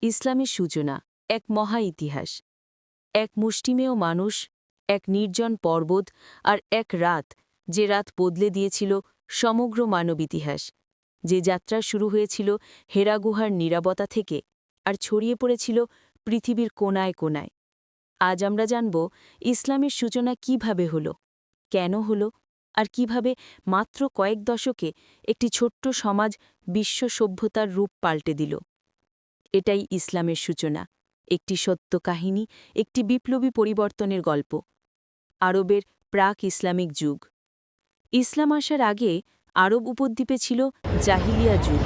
ইসলামের সূচনা এক মহা ইতিহাস। এক মুষ্টিমেয় মানুষ, এক নির্জন পর্বত আর এক রাত, যে রাত বদলে দিয়েছিল সমগ্র মানব ইতিহাস। যে যাত্রা শুরু হয়েছিল হেরা গুহার নীরবতা থেকে আর ছড়িয়ে পড়েছিল পৃথিবীর কোনায় কোনায়। আজ আমরা জানব ইসলামের সূচনা কিভাবে হলো, কেন হলো, আর কিভাবে মাত্র কয়েক দশকে একটি ছোট্ট সমাজ বিশ্ব সভ্যতার রূপ পাল্টে দিল। এটাই ইসলামের সূচনা, একটি সত্য কাহিনী, একটি বিপ্লবী পরিবর্তনের গল্প। আরবের প্রাক ইসলামিক যুগ। ইসলাম আসার আগে আরব উপদ্বীপে ছিল জাহিলিয়া যুগ।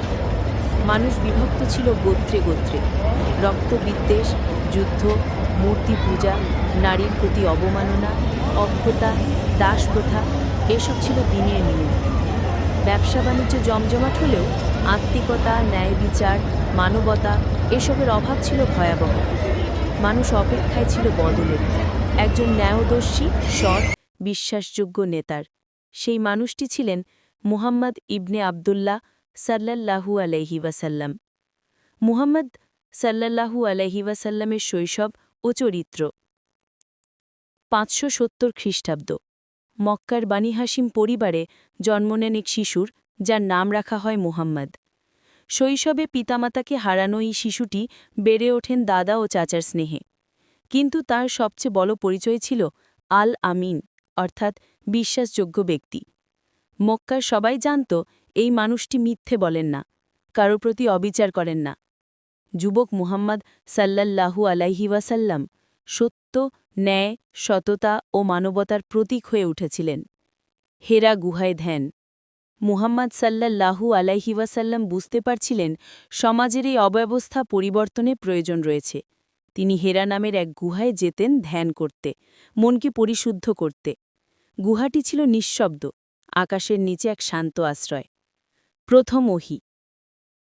মানুষ বিভক্ত ছিল গোত্রে গোত্রে। রক্তবিদ্বেষ, যুদ্ধ, মূর্তি পূজা, নারীর প্রতি অবমাননা, অজ্ঞতা, দাসপ্রথা এসব ছিল দিনের নিয়ম। ব্যবসা বাণিজ্য জমজমাট হলেও আত্মিকতা, ন্যায় বিচার, মানবতা এসবের অভাব ছিল ভয়াবহ। মানুষ অপেক্ষায় ছিল বদলের, একজন ন্যায়দর্শী, সৎ, বিশ্বাসযোগ্য নেতার। সেই মানুষটি ছিলেন মুহাম্মদ ইবনে আবদুল্লাহ সাল্লাল্লাহু আলাইহি ওয়াসাল্লাম। মুহাম্মদ সাল্লাল্লাহু আলাইহি ওয়াসাল্লামের শৈশব ও চরিত্র। 570 খ্রিস্টাব্দ। মক্কার বানি হাশিম পরিবারে জন্ম নেন এক শিশুর, যার নাম রাখা হয় মুহাম্মদ। শৈশবে পিতামাতাকে হারানো এই শিশুটি বেড়ে ওঠেন দাদা ও চাচার স্নেহে। কিন্তু তার সবচেয়ে বড় পরিচয় ছিল আল আমিন, অর্থাৎ বিশ্বাসযোগ্য ব্যক্তি। মক্কার সবাই জানত এই মানুষটি মিথ্যে বলেন না, কারো প্রতি অবিচার করেন না। যুবক মুহাম্মদ সাল্লাল্লাহু আলাইহি ওয়াসাল্লাম সত্য, ন্যায়, সততা ও মানবতার প্রতীক হয়ে উঠেছিলেন। হেরা গুহায় ধ্যান। মুহাম্মদ সাল্লাল্লাহু আলাইহি ওয়াসাল্লাম বুঝতে পারছিলেন সমাজের এই অব্যবস্থা পরিবর্তনের প্রয়োজন রয়েছে। তিনি হেরা নামের এক গুহায় যেতেন ধ্যান করতে, মনকে পরিশুদ্ধ করতে। গুহাটি ছিল নিঃশব্দ, আকাশের নিচে এক শান্ত আশ্রয়। প্রথম ওহী।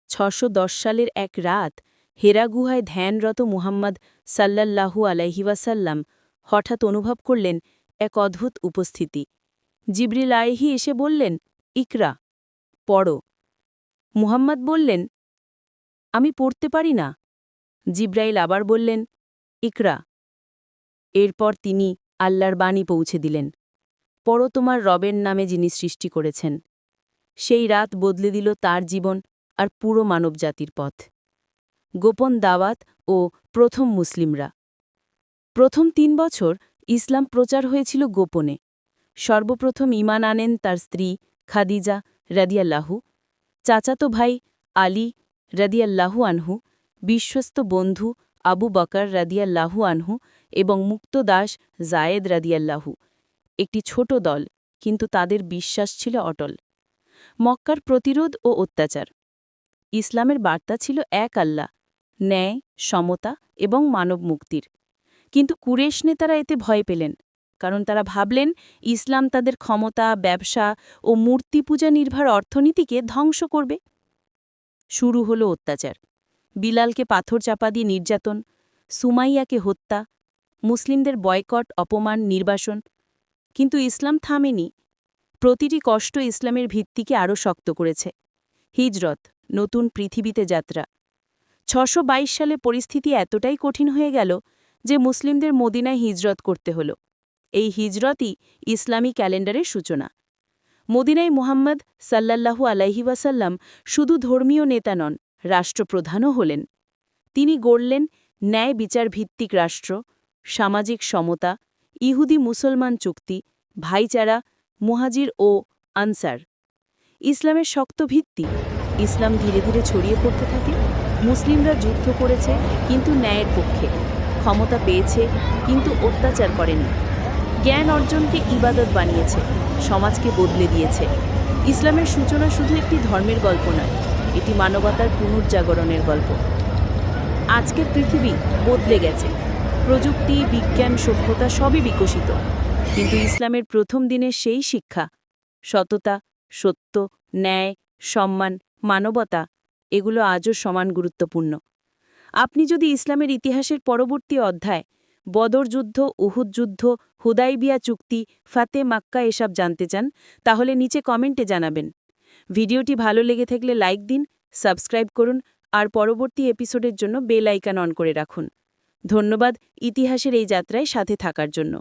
610 সালের এক রাত হেরা গুহায় ধ্যানরত মুহাম্মদ সাল্লাল্লাহু আলাইহি ওয়াসাল্লাম হঠাৎ অনুভব করলেন এক অদ্ভুত উপস্থিতি। জিবরিল আলাইহি এসে বললেন, ইকরা, পড়ো। মুহাম্মদ বললেন, আমি পড়তে পারি না। জিবরাইল আবার বললেন, ইকরা। এরপর তিনি আল্লাহর বাণী পৌঁছে দিলেন, পড়ো তোমার রবের নামে যিনি সৃষ্টি করেছেন। সেই রাত বদলে দিল তার জীবন আর পুরো মানবজাতির পথ। গোপন দাওয়াত ও প্রথম মুসলিমরা। প্রথম 3 বছর ইসলাম প্রচার হয়েছিল গোপনে। সর্বপ্রথম ঈমান আনেন তার স্ত্রী খাদিজা রাদিয়াল্লাহু, চাচাতো ভাই আলী রাদিয়াল্লাহু আনহু, বিশ্বস্ত বন্ধু আবু বকর রাদিয়াল্লাহু আনহু এবং মুক্ত দাস জায়েদ রাদিয়াল্লাহু। একটি ছোট দল, কিন্তু তাদের বিশ্বাস ছিল অটল। মক্কার প্রতিরোধ ও অত্যাচার। ইসলামের বার্তা ছিল এক আল্লাহ, ন্যায়, সমতা এবং মানব মুক্তির। কিন্তু কুরেশ নেতারা এতে ভয় পেলেন, কারণ তারা ভাবলেন ইসলাম তাদের ক্ষমতা, ব্যবসা ও মূর্তি পূজা নির্ভর অর্থনীতিকে ধ্বংস করবে। শুরু হলো অত্যাচার। বিলালকে পাথর চাপা দিয়ে নির্যাতন, সুমাইয়াকে হত্যা, মুসলিমদের বয়কট, অপমান, নির্বাসন। কিন্তু ইসলাম থামেনি। প্রতিটি কষ্ট ইসলামের ভিত্তিকে আরও শক্ত করেছে। হিজরত, নতুন পৃথিবীতে যাত্রা। 622 সালে পরিস্থিতি এতটাই কঠিন হয়ে গেল যে মুসলিমদের মদিনায় হিজরত করতে হল। এই হিজরতই ইসলামী ক্যালেন্ডারের সূচনা। মদিনায় মুহাম্মদ সাল্লাল্লাহু আলাইহি ওয়াসাল্লাম শুধু ধর্মীয় নেতা নন, রাষ্ট্রপ্রধানও হলেন। তিনি গড়লেন ন্যায় বিচার ভিত্তিক রাষ্ট্র, সামাজিক সমতা, ইহুদি মুসলমান চুক্তি, ভাইচারা, মুহাজির ও আনসার। ইসলামের শক্ত ভিত্তি। ইসলাম ধীরে ধীরে ছড়িয়ে পড়তে থাকে। মুসলিমরা যুদ্ধ করেছে, কিন্তু ন্যায়ের পক্ষে। ক্ষমতা পেয়েছে, কিন্তু অত্যাচার করেনি। জ্ঞান অর্জনকে ইবাদত বানিয়েছে, সমাজকে বদলে দিয়েছে। ইসলামের সূচনা শুধু একটি ধর্মের গল্প নয়, এটি মানবতার পুনর্জাগরণের গল্প। আজকের পৃথিবী বদলে গেছে। প্রযুক্তি, বিজ্ঞান, সভ্যতা সবই বিকশিত। কিন্তু ইসলামের প্রথম দিনের সেই শিক্ষা, সততা, সত্য, ন্যায়, সম্মান, মানবতা, এগুলো আজও সমান গুরুত্বপূর্ণ। আপনি যদি ইসলামের ইতিহাসের পরবর্তী অধ্যায়, বদর যুদ্ধ, উহুদ যুদ্ধ, হুদাইবিয়া চুক্তি, ফাতে মাক্কা এসব জানতে চান, তাহলে নিচে কমেন্টে জানাবেন। ভিডিওটি ভালো লেগে থাকলে লাইক দিন, সাবস্ক্রাইব করুন আর পরবর্তী এপিসোডের জন্য বেল আইকন অন করে রাখুন। ধন্যবাদ ইতিহাসের এই যাত্রায় সাথে থাকার জন্য।